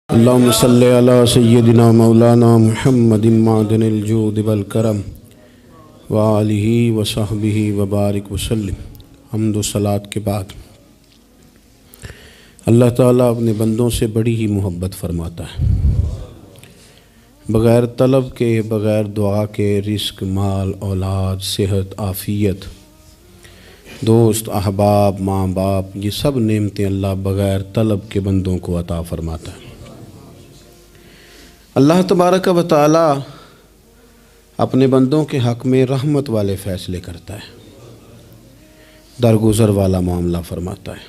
اللهم صل على سيدنا مولانا محمد معدن الجود والکرم وآلہ وصحبہ وبارک وسلم۔ حمد و صلاۃ کے بعد اللہ تعالیٰ اپنے بندوں سے بڑی ہی محبت فرماتا ہے۔ بغیر طلب کے، بغیر دعا کے رزق، مال، اولاد، صحت، عافیت، دوست، احباب، ماں باپ، یہ سب نعمتیں اللہ بغیر طلب کے بندوں کو عطا فرماتا ہے۔ اللہ تبارک و تعالی اپنے بندوں کے حق میں رحمت والے فیصلے کرتا ہے، درگزر والا معاملہ فرماتا ہے۔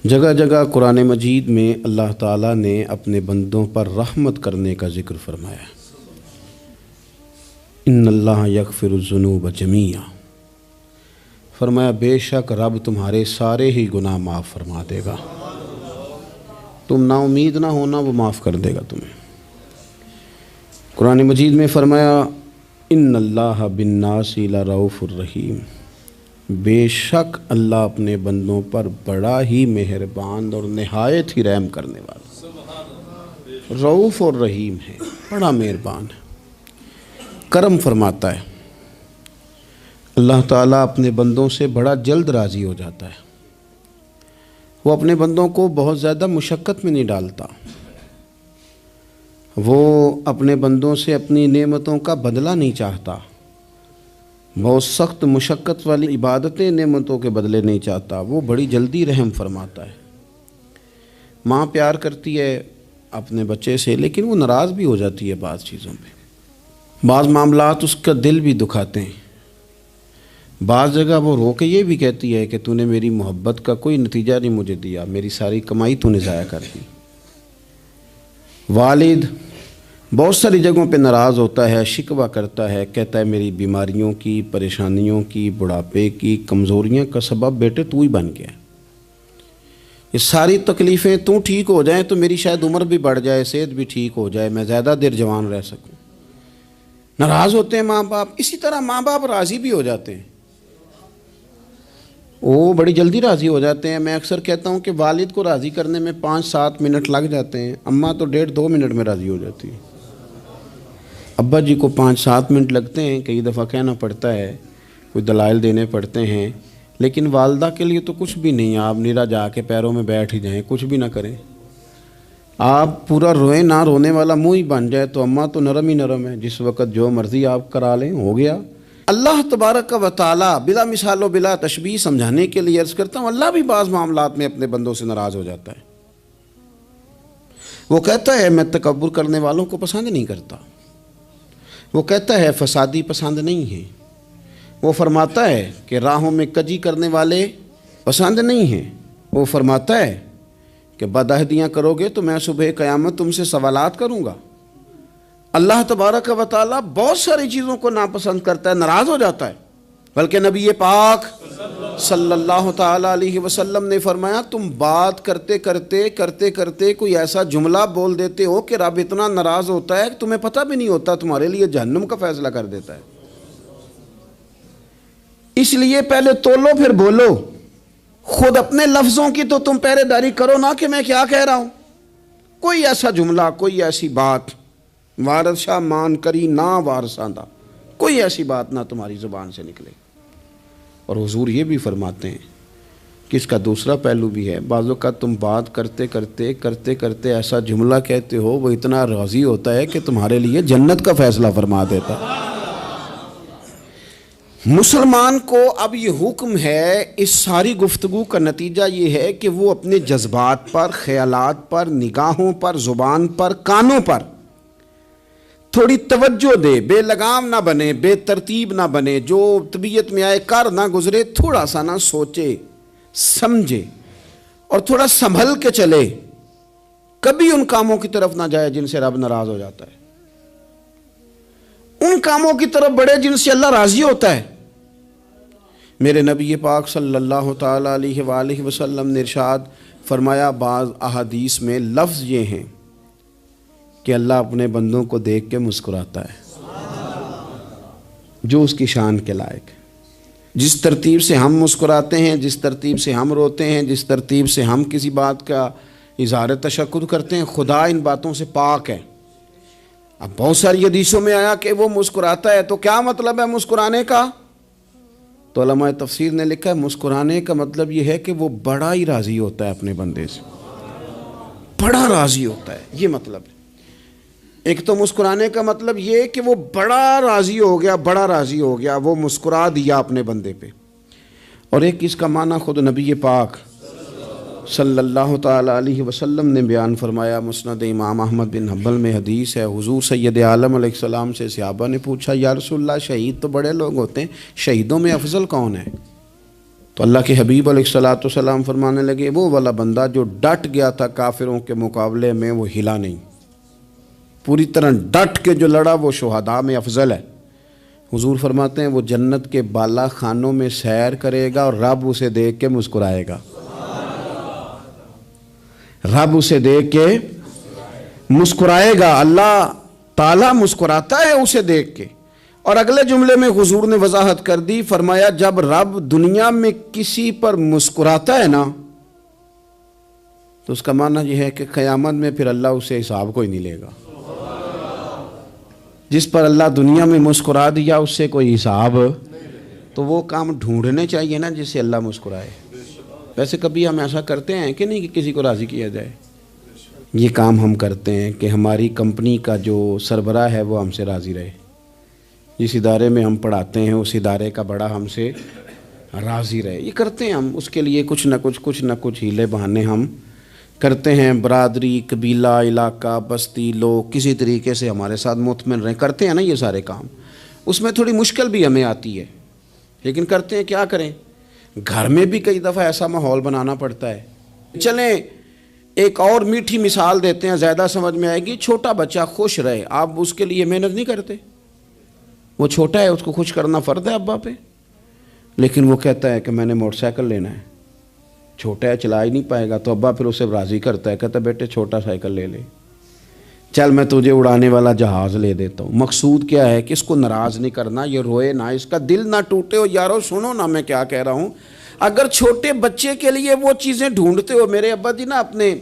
جگہ جگہ قرآن مجید میں اللہ تعالیٰ نے اپنے بندوں پر رحمت کرنے کا ذکر فرمایا ہے۔ ان اللہ یغفر الذنوب جمیعا، فرمایا بے شک رب تمہارے سارے ہی گناہ معاف فرما دے گا، تم نا امید نہ ہونا، وہ معاف کر دے گا تمہیں۔ قرآن مجید میں فرمایا ان اللہ بالناس لرؤوف الرحیم، بے شک اللہ اپنے بندوں پر بڑا ہی مہربان اور نہایت ہی رحم کرنے والا، رؤوف اور رحیم ہے، بڑا مہربان ہے، کرم فرماتا ہے۔ اللہ تعالیٰ اپنے بندوں سے بڑا جلد راضی ہو جاتا ہے، وہ اپنے بندوں کو بہت زیادہ مشقت میں نہیں ڈالتا، وہ اپنے بندوں سے اپنی نعمتوں کا بدلہ نہیں چاہتا، بہت سخت مشقت والی عبادتیں نعمتوں کے بدلے نہیں چاہتا، وہ بڑی جلدی رحم فرماتا ہے۔ ماں پیار کرتی ہے اپنے بچے سے، لیکن وہ ناراض بھی ہو جاتی ہے بعض چیزوں پہ، بعض معاملات اس کا دل بھی دکھاتے ہیں، بعض جگہ وہ رو کے یہ بھی کہتی ہے کہ تو نے میری محبت کا کوئی نتیجہ نہیں مجھے دیا، میری ساری کمائی تو نے ضائع کر دی۔ والد بہت ساری جگہوں پہ ناراض ہوتا ہے، شکوہ کرتا ہے، کہتا ہے میری بیماریوں کی، پریشانیوں کی، بڑھاپے کی، کمزوریاں کا سبب بیٹے تو ہی بن گیا، یہ ساری تکلیفیں تو ٹھیک ہو جائیں تو میری شاید عمر بھی بڑھ جائے، صحت بھی ٹھیک ہو جائے، میں زیادہ دیر جوان رہ سکوں۔ ناراض ہوتے ہیں ماں باپ، اسی طرح ماں باپ راضی بھی ہو جاتے ہیں، وہ بڑی جلدی راضی ہو جاتے ہیں۔ میں اکثر کہتا ہوں کہ والد کو راضی کرنے میں 5-7 منٹ لگ جاتے ہیں، اماں تو 1.5-2 منٹ میں راضی ہو جاتی ہے۔ ابا جی کو 5-7 منٹ لگتے ہیں، کئی دفعہ کہنا پڑتا ہے، کوئی دلائل دینے پڑتے ہیں، لیکن والدہ کے لیے تو کچھ بھی نہیں، آپ نیرا جا کے پیروں میں بیٹھ ہی جائیں، کچھ بھی نہ کریں، آپ پورا روئیں، نہ رونے والا منہ ہی بن جائے تو اماں تو نرم ہی نرم ہے، جس وقت جو مرضی آپ کرا لیں ہو گیا۔ اللہ تبارک و تعالی بلا مثال و بلا تشبیہ سمجھانے کے لیے عرض کرتا ہوں، اللہ بھی بعض معاملات میں اپنے بندوں سے ناراض ہو جاتا ہے۔ وہ کہتا ہے میں تکبر کرنے والوں کو پسند نہیں کرتا، وہ کہتا ہے فسادی پسند نہیں ہیں، وہ فرماتا ہے کہ راہوں میں کجی کرنے والے پسند نہیں ہیں، وہ فرماتا ہے کہ بدعہدیاں کرو گے تو میں صبح قیامت تم سے سوالات کروں گا۔ اللہ تبارک و تعالیٰ بہت ساری چیزوں کو ناپسند کرتا ہے، ناراض ہو جاتا ہے، بلکہ نبی پاک صلی اللہ تعالیٰ علیہ وسلم نے فرمایا تم بات کرتے کرتے کوئی ایسا جملہ بول دیتے ہو کہ رب اتنا ناراض ہوتا ہے کہ تمہیں پتہ بھی نہیں ہوتا، تمہارے لیے جہنم کا فیصلہ کر دیتا ہے۔ اس لیے پہلے تولو پھر بولو، خود اپنے لفظوں کی تو تم پہرے داری کرو نا کہ میں کیا کہہ رہا ہوں۔ کوئی ایسا جملہ، کوئی ایسی بات وارث شاہ مان کری نہ وارثاندہ، کوئی ایسی بات نہ تمہاری زبان سے نکلے۔ اور حضور یہ بھی فرماتے ہیں کہ اس کا دوسرا پہلو بھی ہے، بعض اوقات تم بات کرتے ایسا جملہ کہتے ہو وہ اتنا راضی ہوتا ہے کہ تمہارے لیے جنت کا فیصلہ فرما دیتا ہے۔ مسلمان کو اب یہ حکم ہے، اس ساری گفتگو کا نتیجہ یہ ہے کہ وہ اپنے جذبات پر، خیالات پر، نگاہوں پر، زبان پر، کانوں پر تھوڑی توجہ دے، بے لگام نہ بنے، بے ترتیب نہ بنے، جو طبیعت میں آئے کر نہ گزرے، تھوڑا سا نہ سوچے سمجھے اور تھوڑا سنبھل کے چلے، کبھی ان کاموں کی طرف نہ جائے جن سے رب ناراض ہو جاتا ہے، ان کاموں کی طرف بڑھے جن سے اللہ راضی ہوتا ہے۔ میرے نبی پاک صلی اللہ تعالیٰ علیہ وآلہ وسلم نے ارشاد فرمایا، بعض احادیث میں لفظ یہ ہیں کہ اللہ اپنے بندوں کو دیکھ کے مسکراتا ہے جو اس کی شان کے لائق ہے۔ جس ترتیب سے ہم مسکراتے ہیں، جس ترتیب سے ہم روتے ہیں، جس ترتیب سے ہم کسی بات کا اظہار تشکر کرتے ہیں، خدا ان باتوں سے پاک ہے۔ اب بہت ساری حدیثوں میں آیا کہ وہ مسکراتا ہے، تو کیا مطلب ہے مسکرانے کا؟ تو علماء تفسیر نے لکھا ہے مسکرانے کا مطلب یہ ہے کہ وہ بڑا ہی راضی ہوتا ہے اپنے بندے سے، بڑا راضی ہوتا ہے، یہ مطلب ہے۔ ایک تو مسکرانے کا مطلب یہ کہ وہ بڑا راضی ہو گیا، بڑا راضی ہو گیا، وہ مسکرا دیا اپنے بندے پہ۔ اور ایک اس کا معنی خود نبی پاک صلی اللہ تعالیٰ علیہ وسلم نے بیان فرمایا۔ مسند امام احمد بن حنبل میں حدیث ہے، حضور سید عالم علیہ السلام سے صحابہ نے پوچھا یا رسول اللہ شہید تو بڑے لوگ ہوتے ہیں، شہیدوں میں افضل کون ہے؟ تو اللہ کے حبیب علیہ السلام فرمانے لگے وہ والا بندہ جو ڈٹ گیا تھا کافروں کے مقابلے میں، وہ ہلا نہیں، پوری طرح ڈٹ کے جو لڑا وہ شہداء میں افضل ہے۔ حضور فرماتے ہیں وہ جنت کے بالا خانوں میں سیر کرے گا اور رب اسے دیکھ کے مسکرائے گا، رب اسے دیکھ کے مسکرائے گا، اللہ تعالیٰ مسکراتا ہے اسے دیکھ کے۔ اور اگلے جملے میں حضور نے وضاحت کر دی، فرمایا جب رب دنیا میں کسی پر مسکراتا ہے نا تو اس کا معنی یہ ہے کہ قیامت میں پھر اللہ اسے حساب کوئی نہیں لے گا۔ جس پر اللہ دنیا میں مسکرا دیا اس سے کوئی حساب، تو وہ کام ڈھونڈنے چاہیے نا جس سے اللہ مسکرائے۔ ویسے کبھی ہم ایسا کرتے ہیں کہ نہیں کہ کسی کو راضی کیا جائے؟ یہ کام ہم کرتے ہیں کہ ہماری کمپنی کا جو سربراہ ہے وہ ہم سے راضی رہے، جس ادارے میں ہم پڑھاتے ہیں اس ادارے کا بڑا ہم سے راضی رہے، یہ کرتے ہیں ہم۔ اس کے لیے کچھ نہ کچھ ہیلے بہانے ہم کرتے ہیں، برادری، قبیلہ، علاقہ، بستی، لوگ کسی طریقے سے ہمارے ساتھ مطمئن رہیں، کرتے ہیں نا یہ سارے کام۔ اس میں تھوڑی مشکل بھی ہمیں آتی ہے لیکن کرتے ہیں، کیا کریں۔ گھر میں بھی کئی دفعہ ایسا ماحول بنانا پڑتا ہے۔ چلیں ایک اور میٹھی مثال دیتے ہیں، زیادہ سمجھ میں آئے گی۔ چھوٹا بچہ خوش رہے، آپ اس کے لیے محنت نہیں کرتے؟ وہ چھوٹا ہے، اس کو خوش کرنا فرض ہے ابا پہ، لیکن وہ کہتا ہے کہ میں نے موٹر سائیکل لینا ہے، چھوٹا ہے چلا ہی نہیں پائے گا، تو ابا پھر اسے راضی کرتا ہے، کہتا ہے بیٹے چھوٹا سائیکل لے لے، چل میں تجھے اڑانے والا جہاز لے دیتا ہوں۔ مقصود کیا ہے کہ اس کو ناراض نہیں کرنا، یہ روئے نہ، اس کا دل نہ ٹوٹے۔ ہو یارو سنو نا میں کیا کہہ رہا ہوں، اگر چھوٹے بچے کے لیے وہ چیزیں ڈھونڈتے ہو، میرے ابا جی نا اپنے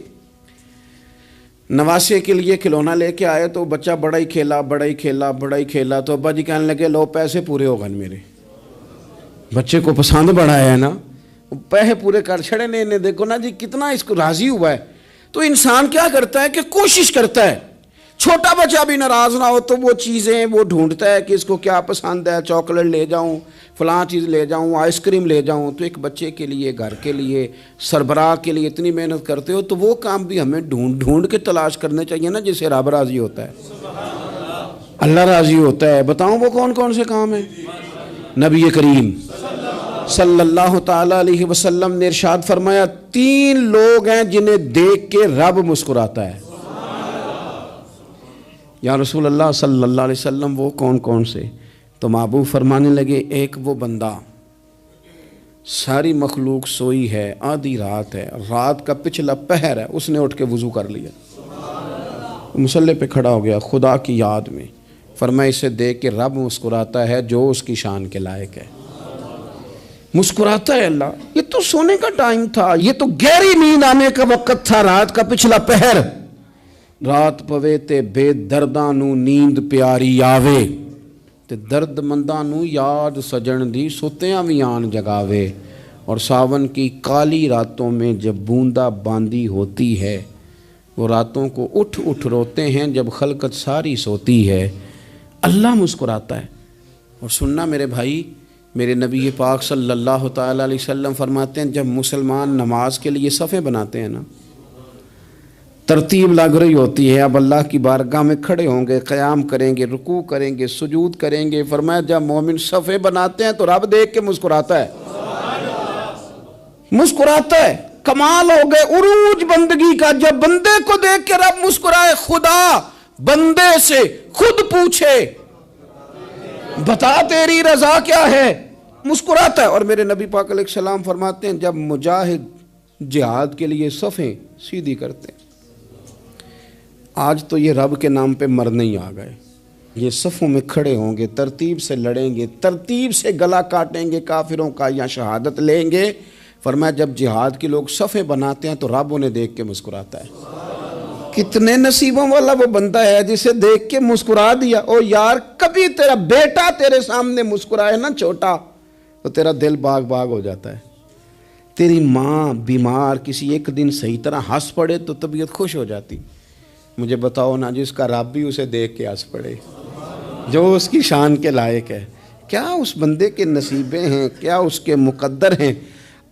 نواسے کے لیے کھلونا لے کے آئے تو بچہ بڑا ہی کھیلا، تو ابا جی کہنے لگے لو پیسے پورے ہو گئے میرے، بچے کو پسند بڑا ہے نا، پیسے پورے کر چھڑے نے، دیکھو نا جی کتنا اس کو راضی ہوا ہے۔ تو انسان کیا کرتا ہے کہ کوشش کرتا ہے، چھوٹا بچہ بھی ناراض نہ ہو تو وہ چیزیں وہ ڈھونڈتا ہے کہ اس کو کیا پسند ہے، چاکلیٹ لے جاؤں، فلاں چیز لے جاؤں، آئس کریم لے جاؤں۔ تو ایک بچے کے لیے، گھر کے لیے، سربراہ کے لیے اتنی محنت کرتے ہو تو وہ کام بھی ہمیں ڈھونڈ کے تلاش کرنے چاہیے نا جس سے رب راضی ہوتا ہے، اللہ راضی ہوتا ہے۔ بتاؤں وہ کون کون سے کام ہیں؟ نبی کریم صلی اللہ تعالیٰ علیہ وسلم نے ارشاد فرمایا 3 لوگ ہیں جنہیں دیکھ کے رب مسکراتا ہے۔ یا رسول اللہ صلی اللہ علیہ وسلم وہ کون کون سے؟ تو محبوب فرمانے لگے ایک وہ بندہ ساری مخلوق سوئی ہے، آدھی رات ہے، رات کا پچھلا پہر ہے، اس نے اٹھ کے وضو کر لیا، مصلی پہ کھڑا ہو گیا خدا کی یاد میں، فرمایا اسے دیکھ کے رب مسکراتا ہے جو اس کی شان کے لائق ہے، مسکراتا ہے اللہ۔ یہ تو سونے کا ٹائم تھا، یہ تو گہری نیند آنے کا وقت تھا، رات کا پچھلا پہر، رات پوے تے بے درداں نو نیند پیاری آوے، تے درد منداں نو یاد سجن دی ستیاں وی آن جگاوے، اور ساون کی کالی راتوں میں جب بوندا باندی ہوتی ہے، وہ راتوں کو اٹھ روتے ہیں جب خلقت ساری سوتی ہے، اللہ مسکراتا ہے۔ اور سننا میرے بھائی، میرے نبی پاک صلی اللہ تعالیٰ علیہ وسلم فرماتے ہیں جب مسلمان نماز کے لیے صفیں بناتے ہیں نا، ترتیب لگ رہی ہوتی ہے، اب اللہ کی بارگاہ میں کھڑے ہوں گے، قیام کریں گے، رکوع کریں گے، سجود کریں گے، فرمایا جب مومن صفیں بناتے ہیں تو رب دیکھ کے مسکراتا ہے، مسکراتا ہے۔ کمال ہو گئے عروج بندگی کا، جب بندے کو دیکھ کے رب مسکرائے، خدا بندے سے خود پوچھے بتا تیری رضا کیا ہے، مسکراتا ہے۔ اور میرے نبی پاک علیہ السلام فرماتے ہیں جب مجاہد جہاد کے لیے صفیں سیدھی کرتے ہیں، آج تو یہ رب کے نام پہ مرنے ہی آ گئے، یہ صفوں میں کھڑے ہوں گے، ترتیب سے لڑیں گے، ترتیب سے گلا کاٹیں گے کافروں کا یا شہادت لیں گے، فرمایا جب جہاد کے لوگ صفیں بناتے ہیں تو رب انہیں دیکھ کے مسکراتا ہے۔ کتنے نصیبوں والا وہ بندہ ہے جسے دیکھ کے مسکرا دیا۔ او یار کبھی تیرا بیٹا تیرے سامنے مسکرائے نا چھوٹا تو تیرا دل باغ باغ ہو جاتا ہے۔ تیری ماں بیمار کسی ایک دن صحیح طرح ہنس پڑے تو طبیعت خوش ہو جاتی۔ مجھے بتاؤ نا جس کا رب بھی اسے دیکھ کے ہنس پڑے، جو اس کی شان کے لائق ہے، کیا اس بندے کے نصیبیں ہیں، کیا اس کے مقدر ہیں۔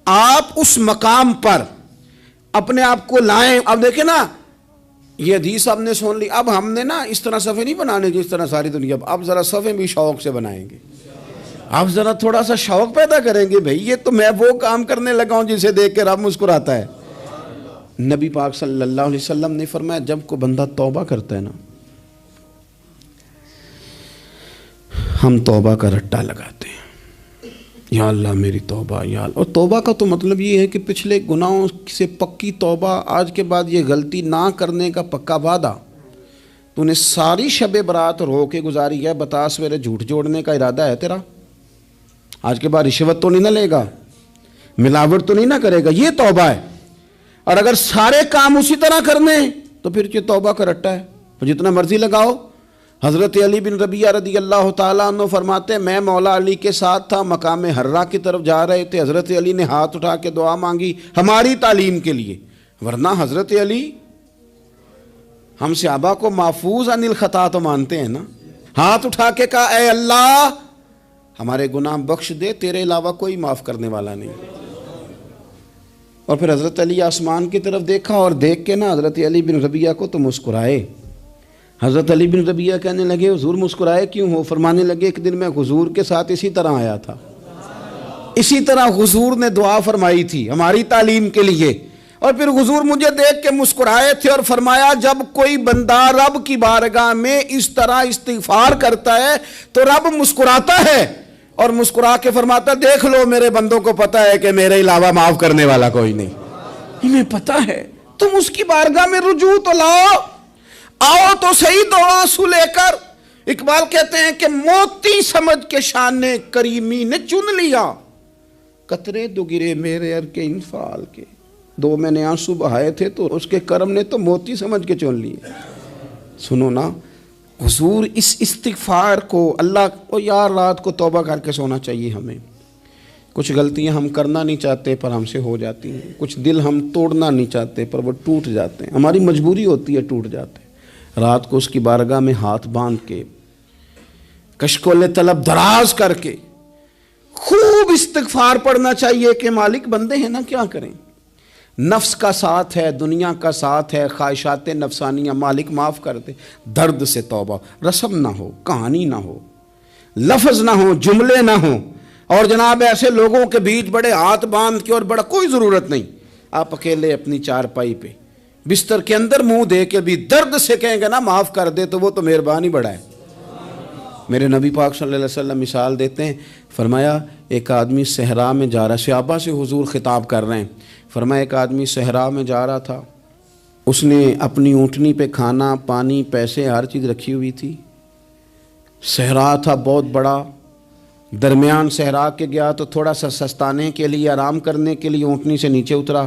آپ اس مقام پر اپنے آپ کو لائیں۔ اب دیکھیں نا یہ حدیث آپ نے سن لی، اب ہم نے نا اس طرح صفحے نہیں بنانے جس طرح ساری دنیا، اب ذرا صفحے بھی شوق سے بنائیں گے۔ اب ذرا تھوڑا سا شوق پیدا کریں گے، بھئی یہ تو میں وہ کام کرنے لگا ہوں جسے دیکھ کے رب مسکراتا ہے۔ نبی پاک صلی اللہ علیہ وسلم نے فرمایا جب کوئی بندہ توبہ کرتا ہے نا، ہم توبہ کا رٹا لگاتے ہیں، یا اللہ میری توبہ یا اللہ۔ اور توبہ کا تو مطلب یہ ہے کہ پچھلے گناہوں سے پکی توبہ، آج کے بعد یہ غلطی نہ کرنے کا پکا وعدہ۔ تو نے ساری شب برات رو کے گزاری ہے، بتا سویرے جھوٹ جوڑنے کا ارادہ ہے تیرا؟ آج کے بعد رشوت تو نہیں نہ لے گا، ملاوٹ تو نہیں نہ کرے گا، یہ توبہ ہے۔ اور اگر سارے کام اسی طرح کرنے تو پھر یہ توبہ کا رٹا ہے، تو جتنا مرضی لگاؤ۔ حضرت علی بن ربیعہ رضی اللہ تعالیٰ عنہ فرماتے ہیں میں مولا علی کے ساتھ تھا، مقام حرہ کی طرف جا رہے تھے، حضرت علی نے ہاتھ اٹھا کے دعا مانگی ہماری تعلیم کے لیے، ورنہ حضرت علی ہم صحابہ کو محفوظ عن الخطا تو مانتے ہیں نا۔ ہاتھ اٹھا کے کہا اے اللہ ہمارے گناہ بخش دے، تیرے علاوہ کوئی معاف کرنے والا نہیں۔ اور پھر حضرت علی آسمان کی طرف دیکھا اور دیکھ کے نا حضرت علی بن ربیعہ کو تو مسکرائے۔ حضرت علی بن ربیعہ کہنے لگے حضور مسکرائے کیوں ہو؟ فرمانے لگے ایک دن میں حضور کے ساتھ اسی طرح آیا تھا، اسی طرح حضور نے دعا فرمائی تھی ہماری تعلیم کے لیے، اور پھر حضور مجھے دیکھ کے مسکرائے تھے اور فرمایا جب کوئی بندہ رب کی بارگاہ میں اس طرح استغفار کرتا ہے تو رب مسکراتا ہے، اور مسکرا کے فرماتا دیکھ لو میرے بندوں کو پتا ہے کہ میرے علاوہ معاف کرنے والا کوئی نہیں، انہیں پتا ہے، تم اس کی بارگاہ میں رجوع تو لاؤ، آؤ تو صحیح دو آنسو لے کر۔ اقبال کہتے ہیں کہ موتی سمجھ کے شان کریمی نے چن لیا، قطرے دو گرے میرے ار کے انفعال کے، دو میں نے آنسو بہائے تھے تو اس کے کرم نے تو موتی سمجھ کے چن لیے۔ سنو نا حضور اس استغفار کو اللہ کو یار رات کو توبہ کر کے سونا چاہیے ہمیں۔ کچھ غلطیاں ہم کرنا نہیں چاہتے پر ہم سے ہو جاتی ہیں، کچھ دل ہم توڑنا نہیں چاہتے پر وہ ٹوٹ جاتے ہیں، ہماری مجبوری ہوتی ہے ٹوٹ جاتے ہیں۔ رات کو اس کی بارگاہ میں ہاتھ باندھ کے کشکول طلب دراز کر کے خوب استغفار پڑھنا چاہیے کہ مالک بندے ہیں نا کیا کریں، نفس کا ساتھ ہے، دنیا کا ساتھ ہے، خواہشات نفسانیہ، مالک معاف کر دے۔ درد سے توبہ، رسم نہ ہو، کہانی نہ ہو، لفظ نہ ہو، جملے نہ ہوں، اور جناب ایسے لوگوں کے بیچ بڑے ہاتھ باندھ کے اور بڑا کوئی ضرورت نہیں، آپ اکیلے اپنی چارپائی پہ بستر کے اندر منہ دے کے بھی درد سے کہیں گے نا معاف کر دے تو وہ تو مہربانی بڑا ہے۔ میرے نبی پاک صلی اللہ علیہ وسلم مثال دیتے ہیں، فرمایا ایک آدمی صحرا میں جا رہا، صحابہ سے حضور خطاب کر رہے ہیں، فرمایا ایک آدمی صحرا میں جا رہا تھا، اس نے اپنی اونٹنی پہ کھانا پانی پیسے ہر چیز رکھی ہوئی تھی، صحرا تھا بہت بڑا، درمیان صحرا کے گیا تو تھوڑا سا سستانے کے لیے آرام کرنے کے لیے اونٹنی سے نیچے اترا،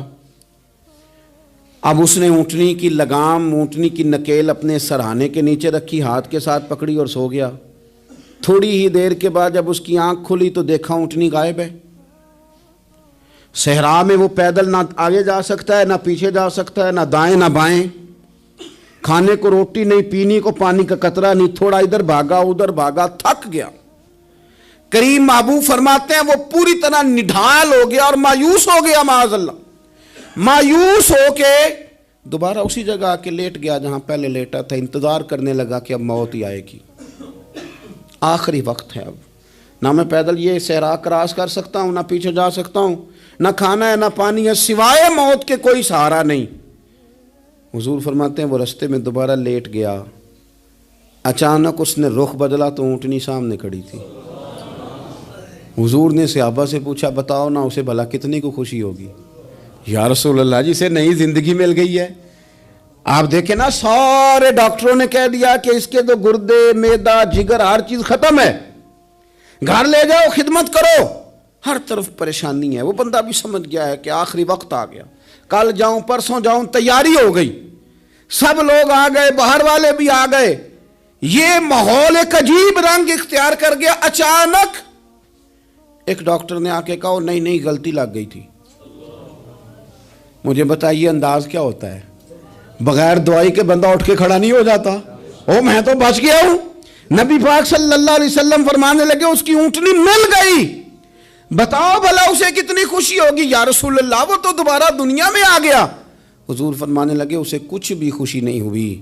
اب اس نے اونٹنی کی لگام اونٹنی کی نکیل اپنے سرہانے کے نیچے رکھی، ہاتھ کے ساتھ پکڑی اور سو گیا۔ تھوڑی ہی دیر کے بعد جب اس کی آنکھ کھلی تو دیکھا اونٹنی غائب ہے۔ صحرا میں وہ پیدل نہ آگے جا سکتا ہے نہ پیچھے جا سکتا ہے، نہ دائیں نہ بائیں، کھانے کو روٹی نہیں، پینے کو پانی کا قطرہ نہیں، تھوڑا ادھر بھاگا ادھر بھاگا، تھک گیا۔ کریم محبوب فرماتے ہیں وہ پوری طرح نڈھال ہو گیا اور مایوس ہو گیا، معاذ اللہ، مایوس ہو کے دوبارہ اسی جگہ آ کے لیٹ گیا جہاں پہلے لیٹا تھا، انتظار کرنے لگا کہ اب موت ہی آئے گی، آخری وقت ہے، اب نہ میں پیدل یہ صحرا کراس کر سکتا ہوں، نہ پیچھے جا سکتا ہوں، نہ کھانا ہے نہ پانی ہے، سوائے موت کے کوئی سہارا نہیں۔ حضور فرماتے ہیں وہ رستے میں دوبارہ لیٹ گیا، اچانک اس نے رخ بدلا تو اونٹنی سامنے کھڑی تھی۔ حضور نے صحابہ سے پوچھا بتاؤ نا اسے بھلا کتنی کو خوشی ہوگی؟ یا رسول اللہ جسے نئی زندگی مل گئی ہے۔ آپ دیکھیں نا سارے ڈاکٹروں نے کہہ دیا کہ اس کے تو گردے معدہ جگر ہر چیز ختم ہے، گھر لے جاؤ خدمت کرو، ہر طرف پریشانی ہے. وہ بندہ بھی سمجھ گیا ہے کہ آخری وقت آ گیا, کل جاؤں پرسوں جاؤں, تیاری ہو گئی, سب لوگ آ گئے, باہر والے بھی آ گئے, یہ ماحول ایک عجیب رنگ اختیار کر گیا. اچانک ایک ڈاکٹر نے آ کے کہا نہیں غلطی لگ گئی تھی. مجھے بتائیے انداز کیا ہوتا ہے؟ بغیر دوائی کے بندہ اٹھ کے کھڑا نہیں ہو جاتا. او میں تو بچ گیا ہوں. نبی پاک صلی اللہ علیہ وسلم فرمانے لگے اس کی اونٹنی مل گئی. بتاؤ بھلا اسے کتنی خوشی ہوگی. یا رسول اللہ وہ تو دوبارہ دنیا میں آ گیا. حضور فرمانے لگے اسے کچھ بھی خوشی نہیں ہوئی.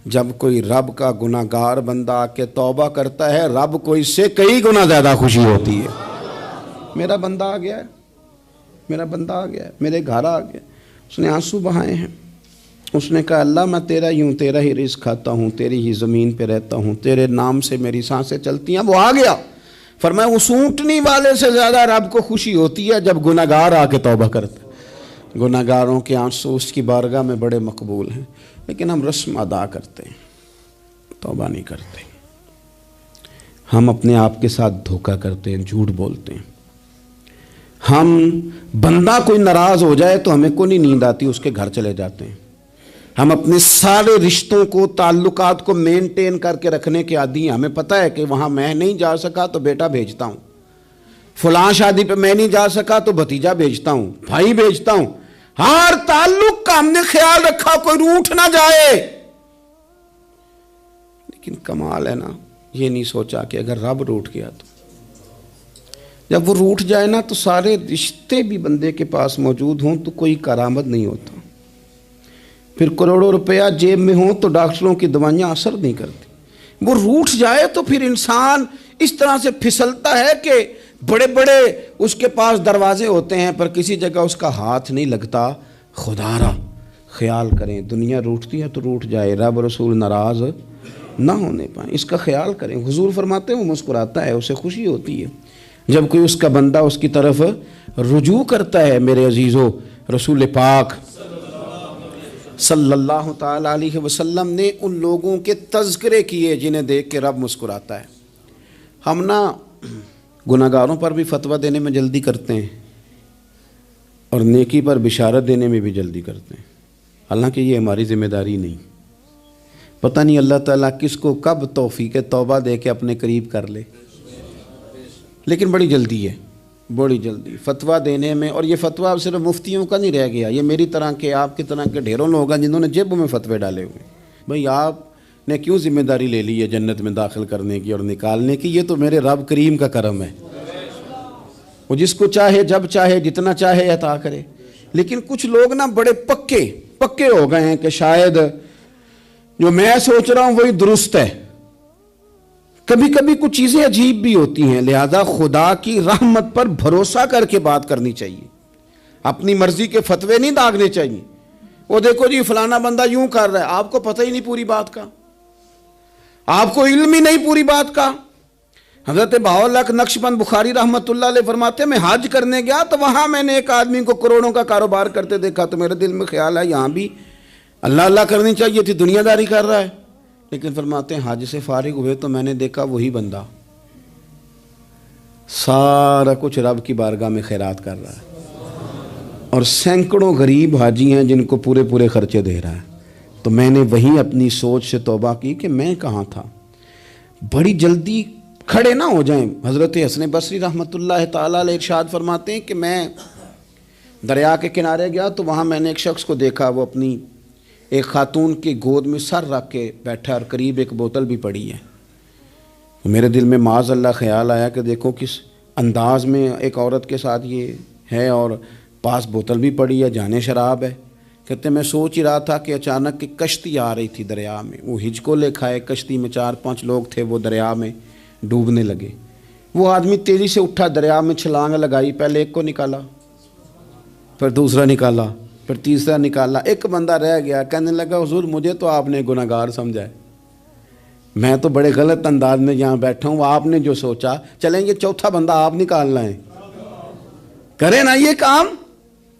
جب کوئی رب کا گناہ گار بندہ آ کے توبہ کرتا ہے, رب کو اس سے کئی گنا زیادہ خوشی ہوتی ہے. میرا بندہ آ گیا ہے, میرا بندہ آ گیا ہے, میرے گھر آ گیا. اس نے آنسو بہائے ہیں. اس نے کہا اللہ میں تیرا ہی ہوں, تیرا ہی رزق کھاتا ہوں, تیری ہی زمین پہ رہتا ہوں, تیرے نام سے میری سانسیں چلتی ہیں. وہ آ گیا. فرمایا اس اونٹنی والے سے زیادہ رب کو خوشی ہوتی ہے جب گناہ گار آ کے توبہ کرتا ہے. گناہ گاروں کے آنسو اس کی بارگاہ میں بڑے مقبول ہیں. لیکن ہم رسم ادا کرتے ہیں, توبہ نہیں کرتے. ہم اپنے آپ کے ساتھ دھوکہ کرتے ہیں, جھوٹ بولتے ہیں. ہم بندہ کوئی ناراض ہو جائے تو ہمیں کو نہیں نیند آتی, اس کے گھر چلے جاتے ہیں. ہم اپنے سارے رشتوں کو, تعلقات کو مینٹین کر کے رکھنے کے عادی ہیں. ہمیں پتہ ہے کہ وہاں میں نہیں جا سکا تو بیٹا بھیجتا ہوں, فلاں شادی پہ میں نہیں جا سکا تو بھتیجا بھیجتا ہوں, بھائی بھیجتا ہوں. ہر تعلق کا ہم نے خیال رکھا کوئی روٹھ نہ جائے. لیکن کمال ہے نا, یہ نہیں سوچا کہ اگر رب روٹھ گیا تو, جب وہ روٹھ جائے نا تو سارے رشتے بھی بندے کے پاس موجود ہوں تو کوئی کارآمد نہیں ہوتا. پھر کروڑوں روپیہ جیب میں ہوں تو ڈاکٹروں کی دوائیاں اثر نہیں کرتی. وہ روٹھ جائے تو پھر انسان اس طرح سے پھسلتا ہے کہ بڑے بڑے اس کے پاس دروازے ہوتے ہیں پر کسی جگہ اس کا ہاتھ نہیں لگتا. خدا را خیال کریں, دنیا روٹتی ہے تو روٹھ جائے, رب رسول ناراض نہ ہونے پائیں, اس کا خیال کریں. حضور فرماتے ہیں وہ مسکراتا ہے, اسے خوشی ہوتی ہے جب کوئی اس کا بندہ اس کی طرف رجوع کرتا ہے. میرے عزیزو, رسول پاک صلی اللہ تعالی علیہ وسلم نے ان لوگوں کے تذکرے کیے جنہیں دیکھ کے رب مسکراتا ہے. ہم نا گناہ گاروں پر بھی فتویٰ دینے میں جلدی کرتے ہیں اور نیکی پر بشارت دینے میں بھی جلدی کرتے ہیں, حالانکہ یہ ہماری ذمہ داری نہیں. پتہ نہیں اللہ تعالیٰ کس کو کب توفیق توبہ دے کے اپنے قریب کر لے, لیکن بڑی جلدی ہے, بڑی جلدی فتویٰ دینے میں. اور یہ فتویٰ صرف مفتیوں کا نہیں رہ گیا, یہ میری طرح کے, آپ کی طرح کے ڈھیروں لوگ ہیں جنہوں نے جیبوں میں فتوے ڈالے ہوئے. بھئی آپ نے کیوں ذمہ داری لے لی ہے جنت میں داخل کرنے کی اور نکالنے کی؟ یہ تو میرے رب کریم کا کرم ہے, وہ جس کو چاہے جب چاہے جتنا چاہے عطا کرے. لیکن کچھ لوگ نا بڑے پکے ہو گئے ہیں کہ شاید جو میں سوچ رہا ہوں وہی درست ہے. کبھی کبھی کچھ چیزیں عجیب بھی ہوتی ہیں, لہذا خدا کی رحمت پر بھروسہ کر کے بات کرنی چاہیے. اپنی مرضی کے فتوے نہیں داغنے چاہیے. وہ دیکھو جی فلانا بندہ یوں کر رہا ہے, آپ کو پتہ ہی نہیں پوری بات کا, آپ کو علم ہی نہیں پوری بات کا. حضرت بہاءاللہ نقشبند بخاری رحمۃ اللہ علیہ فرماتے ہیں میں حج کرنے گیا تو وہاں میں نے ایک آدمی کو کروڑوں کا کاروبار کرتے دیکھا تو میرے دل میں خیال ہے یہاں بھی اللہ اللہ کرنی چاہیے تھی, دنیا داری کر رہا ہے. لیکن فرماتے ہیں حج سے فارغ ہوئے تو میں نے دیکھا وہی بندہ سارا کچھ رب کی بارگاہ میں خیرات کر رہا ہے اور سینکڑوں غریب حاجی ہیں جن کو پورے خرچے دے رہا ہے. تو میں نے وہی اپنی سوچ سے توبہ کی کہ میں کہاں تھا. بڑی جلدی کھڑے نہ ہو جائیں. حضرت حسن بصری رحمۃ اللہ تعالیٰ علیہ ارشاد فرماتے ہیں کہ میں دریا کے کنارے گیا تو وہاں میں نے ایک شخص کو دیکھا, وہ اپنی ایک خاتون کی گود میں سر رکھ کے بیٹھا اور قریب ایک بوتل بھی پڑی ہے. میرے دل میں معاذ اللہ خیال آیا کہ دیکھو کس انداز میں ایک عورت کے ساتھ یہ ہے اور پاس بوتل بھی پڑی ہے, جانے شراب ہے. کہتے میں سوچ ہی رہا تھا کہ اچانک ایک کشتی آ رہی تھی دریا میں, وہ ہجکو لے کھائے, کشتی میں 4-5 لوگ تھے, وہ دریا میں ڈوبنے لگے. وہ آدمی تیزی سے اٹھا, دریا میں چھلانگ لگائی, پہلے ایک کو نکالا, پھر دوسرا نکالا, پھر تیسرا نکالا. ایک بندہ رہ گیا, کہنے لگا حضور مجھے تو آپ نے گناہ گار سمجھا ہے, میں تو بڑے غلط انداز میں یہاں بیٹھا ہوں, آپ نے جو سوچا چلیں یہ چوتھا بندہ آپ نکالنا ہے. کرے نا یہ کام,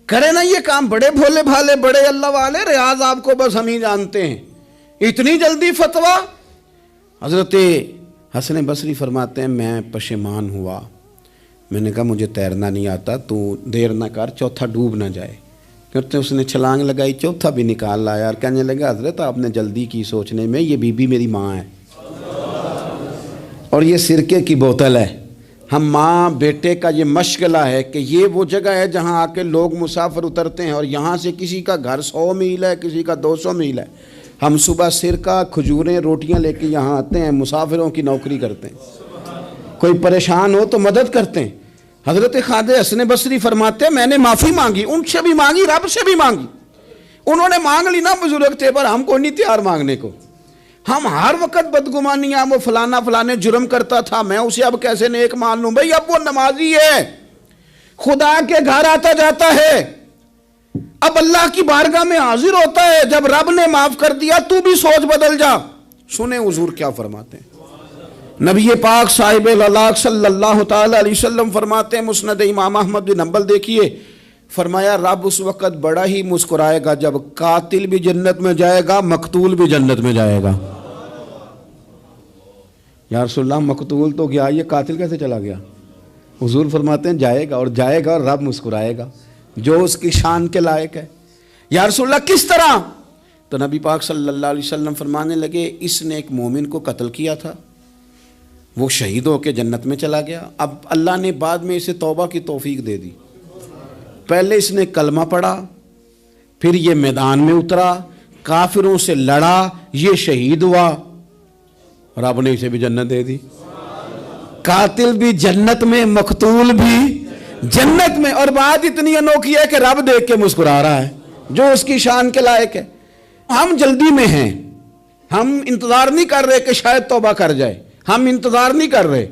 کرے نا یہ کام. بڑے بھولے بھالے, بڑے اللہ والے, ریاض آپ کو بس ہم ہی جانتے ہیں. اتنی جلدی فتویٰ. حضرت حسن بصری فرماتے ہیں میں پشیمان ہوا, میں نے کہا مجھے تیرنا نہیں آتا، تو دیر نہ کر، چوتھا ڈوب نہ جائے۔ کرتے اس نے چھلانگ لگائی، چوتھا بھی نکال لایا اور کہنے لگا حضرت آپ نے جلدی کی سوچنے میں، یہ بی بی میری ماں ہے اور یہ سرکے کی بوتل ہے۔ ہم ماں بیٹے کا یہ مشغلہ ہے کہ یہ وہ جگہ ہے جہاں آ کے لوگ مسافر اترتے ہیں، اور یہاں سے کسی کا گھر 100 میل ہے، کسی کا 200 میل ہے۔ ہم صبح سرکہ، کھجوریں، روٹیاں لے کے یہاں آتے ہیں، مسافروں کی نوکری کرتے ہیں، کوئی پریشان ہو تو مدد کرتے ہیں۔ حضرت خواجہ حسن بصری فرماتے ہیں میں نے معافی مانگی، ان سے بھی مانگی، رب سے بھی مانگی۔ انہوں نے مانگ لی نا بزرگ تھے، پر ہم کو نہیں تیار مانگنے کو۔ ہم ہر وقت بدگمانیاں، وہ فلانا فلانے جرم کرتا تھا، میں اسے اب کیسے نیک مان لوں؟ بھئی اب وہ نمازی ہے، خدا کے گھر آتا جاتا ہے، اب اللہ کی بارگاہ میں حاضر ہوتا ہے، جب رب نے معاف کر دیا تو بھی سوچ بدل جا۔ سنیں حضور کیا فرماتے ہیں۔ نبی پاک صاحب اللہ صلی اللہ تعالی علیہ وسلم فرماتے ہیں، مسند امام احمد بن حنبل دیکھیے، فرمایا رب اس وقت بڑا ہی مسکرائے گا جب قاتل بھی جنت میں جائے گا، مقتول بھی جنت میں جائے گا۔ یا رسول اللہ مقتول تو گیا، یہ قاتل کیسے چلا گیا؟ حضور فرماتے ہیں جائے گا، اور جائے گا اور رب مسکرائے گا جو اس کی شان کے لائق ہے۔ یا رسول اللہ کس طرح؟ تو نبی پاک صلی اللہ علیہ وسلم فرمانے لگے اس نے ایک مومن کو قتل کیا تھا، وہ شہید ہو کے جنت میں چلا گیا، اب اللہ نے بعد میں اسے توبہ کی توفیق دے دی۔ پہلے اس نے کلمہ پڑھا، پھر یہ میدان میں اترا، کافروں سے لڑا، یہ شہید ہوا، رب نے اسے بھی جنت دے دی۔ قاتل بھی جنت میں، مقتول بھی جنت میں، اور بات اتنی انوکھی ہے کہ رب دیکھ کے مسکرا رہا ہے جو اس کی شان کے لائق ہے۔ ہم جلدی میں ہیں، ہم انتظار نہیں کر رہے کہ شاید توبہ کر جائے، ہم انتظار نہیں کر رہے،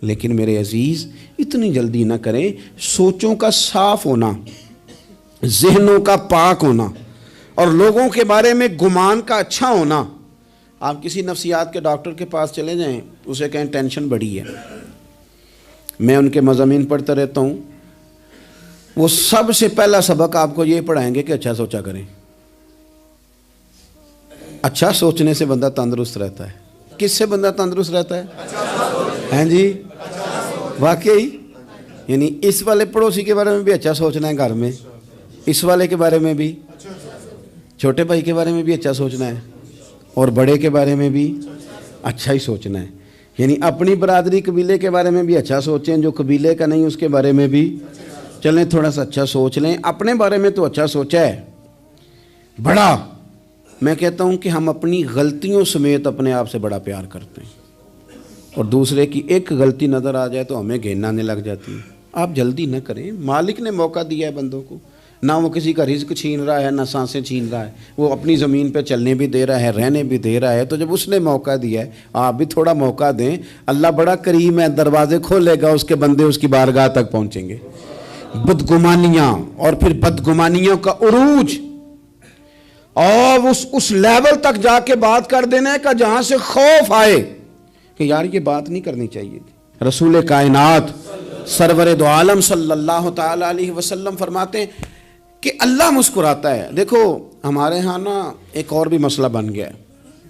لیکن میرے عزیز اتنی جلدی نہ کریں۔ سوچوں کا صاف ہونا، ذہنوں کا پاک ہونا، اور لوگوں کے بارے میں گمان کا اچھا ہونا۔ آپ کسی نفسیات کے ڈاکٹر کے پاس چلے جائیں، اسے کہیں ٹینشن بڑی ہے، میں ان کے مضامین پڑھتا رہتا ہوں، وہ سب سے پہلا سبق آپ کو یہ پڑھائیں گے کہ اچھا سوچا کریں۔ اچھا سوچنے سے بندہ تندرست رہتا ہے۔ کس سے بندہ تندرست رہتا ہے؟ ہیں جی واقعی، یعنی اس والے پڑوسی کے بارے میں بھی اچھا سوچنا ہے گھر میں، اس والے کے بارے میں بھی، چھوٹے بھائی کے بارے میں بھی اچھا سوچنا ہے، اور بڑے کے بارے میں بھی اچھا ہی سوچنا ہے۔ یعنی اپنی برادری قبیلے کے بارے میں بھی اچھا سوچیں، جو قبیلے کا نہیں اس کے بارے میں بھی چلیں تھوڑا سا اچھا سوچ لیں۔ اپنے بارے میں تو اچھا سوچا ہے بڑا، میں کہتا ہوں کہ ہم اپنی غلطیوں سمیت اپنے آپ سے بڑا پیار کرتے ہیں، اور دوسرے کی ایک غلطی نظر آ جائے تو ہمیں گھن آنے لگ جاتی ہے۔ آپ جلدی نہ کریں، مالک نے موقع دیا ہے بندوں کو، نہ وہ کسی کا رزق چھین رہا ہے، نہ سانسیں چھین رہا ہے، وہ اپنی زمین پہ چلنے بھی دے رہا ہے، رہنے بھی دے رہا ہے، تو جب اس نے موقع دیا ہے آپ بھی تھوڑا موقع دیں۔ اللہ بڑا کریم ہے، دروازے کھولے گا، اس کے بندے اس کی بارگاہ تک پہنچیں گے۔ بدگمانیاں، اور پھر بدگمانیوں کا عروج، اور اس لیول تک جا کے بات کر دینے کا جہاں سے خوف آئے کہ یار یہ بات نہیں کرنی چاہیے تھی۔ رسول کائنات سرور دو عالم صلی اللہ تعالی علیہ وسلم فرماتے ہیں کہ اللہ مسکراتا ہے۔ دیکھو ہمارے ہاں نا ایک اور بھی مسئلہ بن گیا ہے،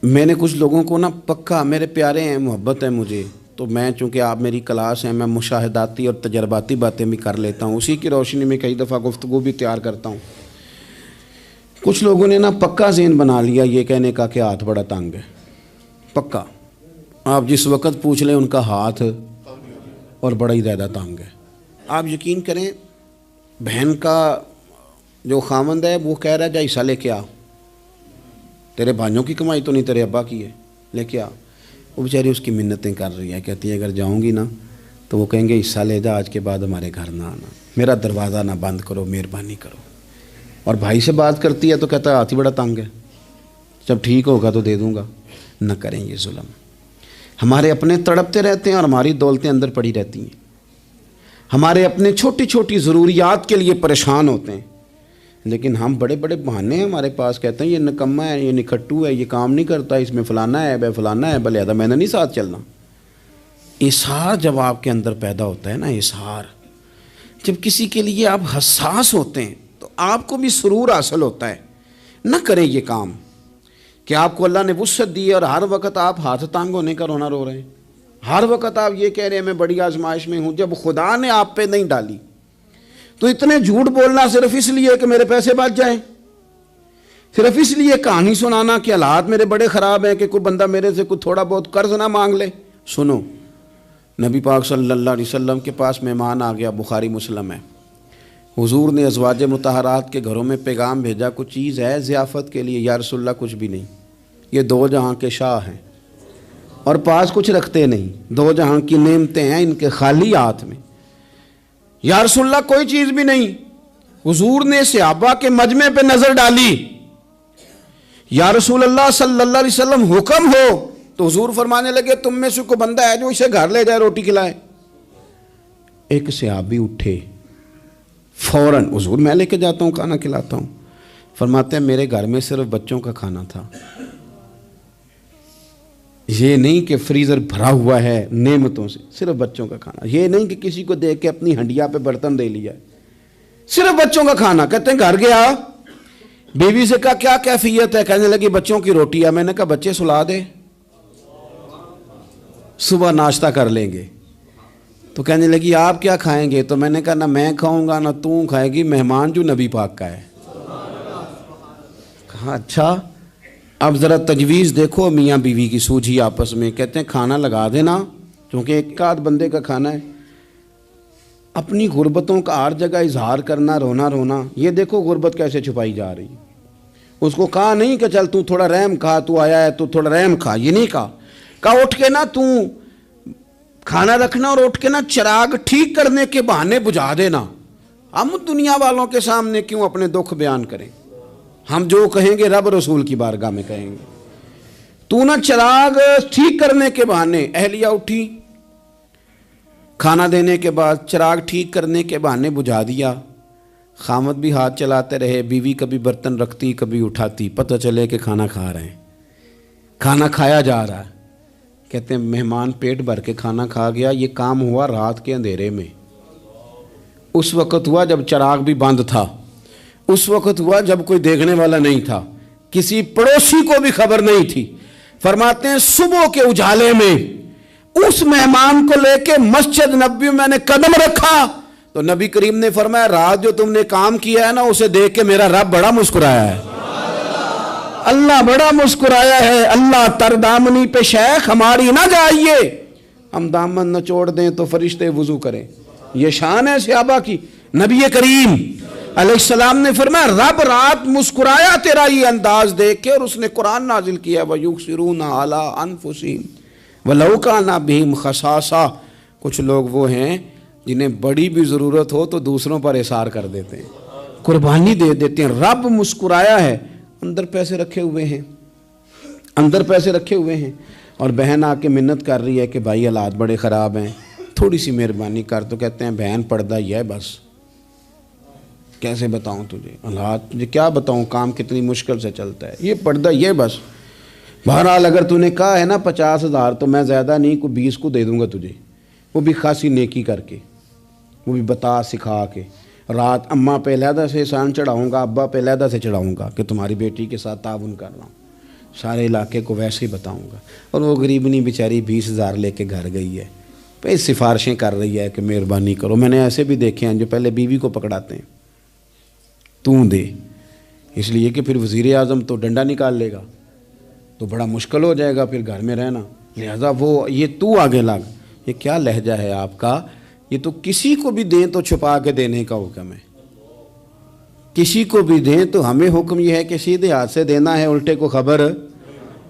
میں نے کچھ لوگوں کو نا پکا، میرے پیارے ہیں، محبت ہے مجھے، تو میں چونکہ آپ میری کلاس ہیں، میں مشاہداتی اور تجرباتی باتیں بھی کر لیتا ہوں، اسی کی روشنی میں کئی دفعہ گفتگو بھی تیار کرتا ہوں۔ کچھ لوگوں نے نا پکا ذہن بنا لیا یہ کہنے کا کہ ہاتھ بڑا تنگ ہے، پکا، آپ جس وقت پوچھ لیں ان کا ہاتھ اور بڑا ہی زیادہ تنگ ہے۔ آپ یقین کریں، بہن کا جو خامند ہے وہ کہہ رہا ہے جا حصہ لے کے آ، تیرے بھائیوں کی کمائی تو نہیں، تیرے ابا کی ہے، لے کے آ۔ وہ بیچاری اس کی منتیں کر رہی ہے، کہتی ہے اگر جاؤں گی نا تو وہ کہیں گے حصہ لے جا، آج کے بعد ہمارے گھر نہ آنا، میرا دروازہ نہ بند کرو، مہربانی کرو۔ اور بھائی سے بات کرتی ہے تو کہتا ہے ہاتھ ہی بڑا تنگ ہے، جب ٹھیک ہوگا تو دے دوں گا۔ نہ کریں یہ ظلم، ہمارے اپنے تڑپتے رہتے ہیں اور ہماری دولتیں اندر پڑی رہتی ہیں، ہمارے اپنے چھوٹی چھوٹی ضروریات کے لیے پریشان ہوتے ہیں، لیکن ہم بڑے بڑے بہانے ہیں ہمارے پاس، کہتے ہیں یہ نکمہ ہے، یہ نکھٹو ہے، یہ کام نہیں کرتا، اس میں فلانا ہے، بے فلانا ہے، بلے میں نے نہیں ساتھ چلنا۔ اظہار جب آپ کے اندر پیدا ہوتا ہے نا، اظہار جب کسی کے لیے آپ حساس ہوتے ہیں تو آپ کو بھی سرور حاصل ہوتا ہے۔ نہ کریں یہ کام کہ آپ کو اللہ نے وسعت دی ہے اور ہر وقت آپ ہاتھ تانگ ہونے کا رونا رو رہے ہیں۔ ہر وقت آپ یہ کہہ رہے ہیں میں بڑی آزمائش میں ہوں، جب خدا نے آپ پہ نہیں ڈالی تو اتنے جھوٹ بولنا صرف اس لیے کہ میرے پیسے بچ جائیں، صرف اس لیے کہانی سنانا کہ حالات میرے بڑے خراب ہیں کہ کوئی بندہ میرے سے کوئی تھوڑا بہت قرض نہ مانگ لے۔ سنو، نبی پاک صلی اللہ علیہ وسلم کے پاس مہمان آ گیا، بخاری مسلم ہے، حضور نے ازواج مطہرات کے گھروں میں پیغام بھیجا، کچھ چیز ہے ضیافت کے لیے؟ یا رسول اللہ کچھ بھی نہیں، یہ دو جہاں کے شاہ ہیں اور پاس کچھ رکھتے نہیں، دو جہاں کی نعمتیں ہیں ان کے خالی ہاتھ میں۔ یا رسول اللہ کوئی چیز بھی نہیں۔ حضور نے صحابہ کے مجمع پہ نظر ڈالی، یا رسول اللہ صلی اللہ علیہ وسلم حکم ہو، تو حضور فرمانے لگے تم میں سے کوئی بندہ ہے جو اسے گھر لے جائے روٹی کھلائے؟ ایک صحابی اٹھے فوراً، حضور میں لے کے جاتا ہوں کھانا کھلاتا ہوں۔ فرماتے ہیں میرے گھر میں صرف بچوں کا کھانا تھا، یہ نہیں کہ فریزر بھرا ہوا ہے نعمتوں سے، صرف بچوں کا کھانا، یہ نہیں کہ کسی کو دیکھ کے اپنی ہنڈیا پہ برتن دے لیا، صرف بچوں کا کھانا۔ کہتے ہیں گھر گیا، بیوی سے کہا کیا کیفیت ہے؟ کہنے لگی بچوں کی روٹی ہے۔ میں نے کہا بچے سلا دے، صبح ناشتہ کر لیں گے۔ تو کہنے لگی آپ کیا کھائیں گے؟ تو میں نے کہا نہ میں کھاؤں گا نہ تو کھائے گی، مہمان جو نبی پاک کا ہے۔ کہا اچھا، اب ذرا تجویز دیکھو میاں بیوی کی سوجھی آپس میں۔ کہتے ہیں کھانا لگا دینا، کیونکہ ایک آدھ بندے کا کھانا ہے۔ اپنی غربتوں کا ہر جگہ اظہار کرنا، رونا رونا، یہ دیکھو غربت کیسے چھپائی جا رہی۔ اس کو کہا نہیں کہ چل تو تھوڑا رحم کھا، تو آیا ہے تو تھوڑا رحم کھا، یہ نہیں کہا۔ کہا اٹھ کے نا تو کھانا رکھنا اور اٹھ کے نا چراغ ٹھیک کرنے کے بہانے بجھا دینا۔ ہم دنیا والوں کے سامنے کیوں اپنے دکھ بیان کریں؟ ہم جو کہیں گے رب رسول کی بارگاہ میں کہیں گے۔ تو نا چراغ ٹھیک کرنے کے بہانے، اہلیہ اٹھی، کھانا دینے کے بعد چراغ ٹھیک کرنے کے بہانے بجھا دیا۔ خامد بھی ہاتھ چلاتے رہے، بیوی کبھی برتن رکھتی کبھی اٹھاتی، پتہ چلے کہ کھانا کھا رہے ہیں، کھانا کھایا جا رہا ہے۔ کہتے ہیں مہمان پیٹ بھر کے کھانا کھا گیا۔ یہ کام ہوا رات کے اندھیرے میں، اس وقت ہوا جب چراغ بھی بند تھا، اس وقت ہوا جب کوئی دیکھنے والا نہیں تھا، کسی پڑوسی کو بھی خبر نہیں تھی۔ فرماتے ہیں صبح کے اجالے میں اس مہمان کو لے کے مسجد نبوی میں نے قدم رکھا تو نبی کریم نے فرمایا رات جو تم نے کام کیا ہے نا اسے دیکھ کے میرا رب بڑا مسکرایا ہے، اللہ بڑا مسکرایا ہے۔ اللہ تر دامنی پہ شیخ ہماری نہ جائیے، ہم دامن نہ چھوڑ دیں تو فرشتے وضو کریں۔ یہ شان ہے صحابہ کی۔ نبی کریم علیہ السلام نے فرمایا رب رات مسکرایا تیرا یہ انداز دیکھ کے، اور اس نے قرآن نازل کیا وَيُؤْثِرُونَ عَلَىٰ أَنفُسِهِمْ وَلَوْ كَانَ بِهِمْ خَصَاصَةٌ۔ کچھ لوگ وہ ہیں جنہیں بڑی بھی ضرورت ہو تو دوسروں پر اثار کر دیتے ہیں، قربانی دے دیتے ہیں۔ رب مسکرایا ہے، اندر پیسے رکھے ہوئے ہیں، اندر پیسے رکھے ہوئے ہیں، اور بہن آ کے منت کر رہی ہے کہ بھائی حالات بڑے خراب ہیں، تھوڑی سی مہربانی کر۔ تو کہتے ہیں بہن پردہ ہی ہے بس، کیسے بتاؤں تجھے حالات، مجھے کیا بتاؤں کام کتنی مشکل سے چلتا ہے، یہ پردہ یہ بس۔ بہرحال اگر تو نے کہا ہے نا 50,000 تو میں زیادہ نہیں کوئی 20 کو دے دوں گا تجھے، وہ بھی خاصی نیکی کر کے، وہ بھی بتا سکھا کے۔ رات اماں پہ علیحدہ سے احسان چڑھاؤں گا، ابا پہ علیحدہ سے چڑھاؤں گا کہ تمہاری بیٹی کے ساتھ تعاون کر رہا ہوں، سارے علاقے کو ویسے ہی بتاؤں گا۔ اور وہ غریبنی بیچاری 20,000 لے کے گھر گئی ہے، پہ سفارشیں کر رہی ہے کہ مہربانی کرو۔ میں نے ایسے بھی دیکھے ہیں جو پہلے بیوی کو پکڑاتے ہیں تو دے، اس لیے کہ پھر وزیر اعظم تو ڈنڈا نکال لے گا تو بڑا مشکل ہو جائے گا پھر گھر میں رہنا، لہذا وہ یہ تو آگے لگ۔ یہ کیا لہجہ ہے آپ کا؟ یہ تو کسی کو بھی دیں تو چھپا کے دینے کا حکم ہے، کسی کو بھی دیں تو ہمیں حکم یہ ہے کہ سیدھے ہاتھ سے دینا ہے، الٹے کو خبر۔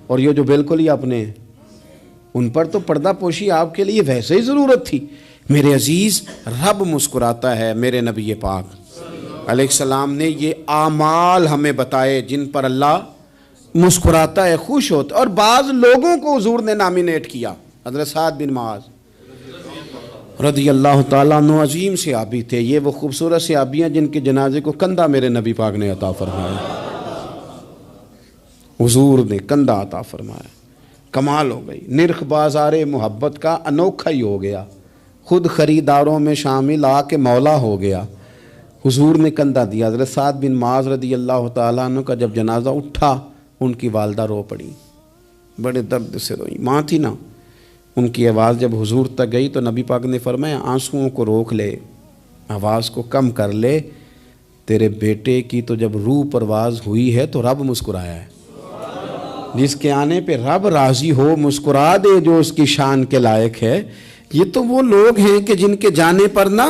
اور یہ جو بالکل ہی اپنے ہیں ان پر تو پردہ پوشی آپ کے لیے ویسے ہی ضرورت تھی۔ میرے عزیز، رب مسکراتا ہے۔ میرے نبی پاک علیہ السلام نے یہ اعمال ہمیں بتائے جن پر اللہ مسکراتا ہے، خوش ہوتا ہے۔ اور بعض لوگوں کو حضور نے نامینیٹ کیا۔ حضرت سعد بن معاذ رضی اللہ تعالیٰ عنہ عظیم صحابی تھے، یہ وہ خوبصورت صحابیاں جن کے جنازے کو کندھا میرے نبی پاک نے عطا فرمایا، حضور نے کندھا عطا فرمایا۔ کمال ہو گئی، نرخ بازار محبت کا انوکھا ہی ہو گیا، خود خریداروں میں شامل آ کے مولا ہو گیا۔ حضور نے کندھا دیا۔ حضرت سعد بن معاذ رضی اللہ تعالیٰ عنہ کا جب جنازہ اٹھا، ان کی والدہ رو پڑی، بڑے درد سے روئی، ماں تھی نا، ان کی آواز جب حضور تک گئی تو نبی پاک نے فرمایا آنسوؤں کو روک لے، آواز کو کم کر لے، تیرے بیٹے کی تو جب روح پرواز ہوئی ہے تو رب مسکرایا ہے۔ جس کے آنے پہ رب راضی ہو مسکرا دے جو اس کی شان کے لائق ہے۔ یہ تو وہ لوگ ہیں کہ جن کے جانے پر نہ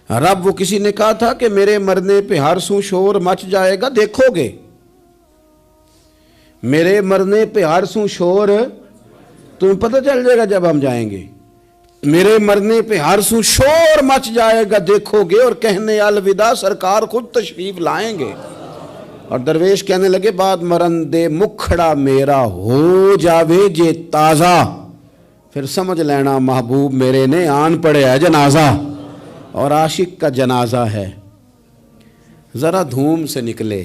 رب، وہ کسی نے کہا تھا کہ میرے مرنے پہ ہر سو شور مچ جائے گا، دیکھو گے میرے مرنے پہ ہر سو شور تمہیں پتہ چل جائے گا جب ہم جائیں گے، میرے مرنے پہ ہر سو شور مچ جائے گا دیکھو گے، اور کہنے الوداع سرکار خود تشریف لائیں گے۔ اور درویش کہنے لگے بعد مرندے مکھڑا میرا ہو جاوے جے تازہ، پھر سمجھ لینا محبوب میرے نے آن پڑے ہے جنازہ۔ اور عاشق کا جنازہ ہے، ذرا دھوم سے نکلے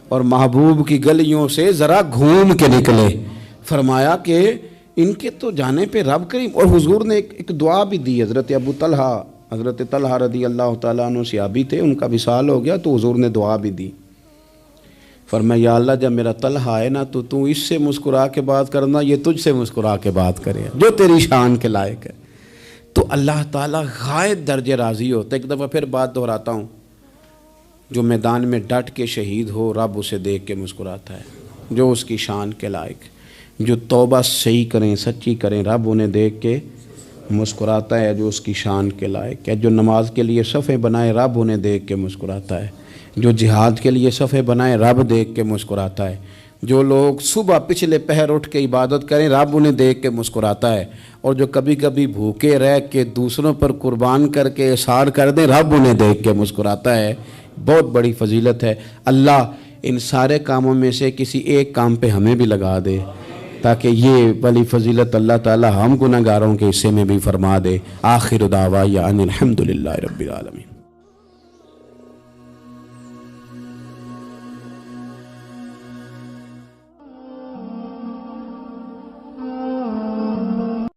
اور محبوب کی گلیوں سے ذرا گھوم کے نکلے۔ فرمایا کہ ان کے تو جانے پہ رب کریم، اور حضور نے ایک دعا بھی دی۔ حضرت طلحہ رضی اللہ تعالیٰ عنہ صحابی تھے، ان کا وصال ہو گیا تو حضور نے دعا بھی دی۔ فرمایا یا اللہ جب میرا طلحہ آئے نا تو اس سے مسکرا کے بات کرنا، یہ تجھ سے مسکرا کے بات کرے جو تیری شان کے لائق ہے۔ تو اللہ تعالیٰ غائب درجے راضی ہوتا ہے۔ ایک دفعہ پھر بات دہراتا ہوں، جو میدان میں ڈٹ کے شہید ہو رب اسے دیکھ کے مسکراتا ہے جو اس کی شان کے لائق۔ جو توبہ صحیح کریں سچی کریں رب انہیں دیکھ کے مسکراتا ہے جو اس کی شان کے لائق ہے۔ جو نماز کے لیے صفیں بنائے رب انہیں دیکھ کے مسکراتا ہے۔ جو جہاد کے لیے صفیں بنائے رب دیکھ کے مسکراتا ہے۔ جو لوگ صبح پچھلے پہر اٹھ کے عبادت کریں رب انہیں دیکھ کے مسکراتا ہے۔ اور جو کبھی کبھی بھوکے رہ کے دوسروں پر قربان کر کے اثار کر دیں رب انہیں دیکھ کے مسکراتا ہے۔ بہت بڑی فضیلت ہے۔ اللہ ان سارے کاموں میں سے کسی ایک کام پہ ہمیں بھی لگا دے تاکہ یہ بڑی فضیلت اللہ تعالی ہم گناہگاروں کے حصے میں بھی فرما دے۔ آخر دعوانا ان الحمدللہ رب العالمین۔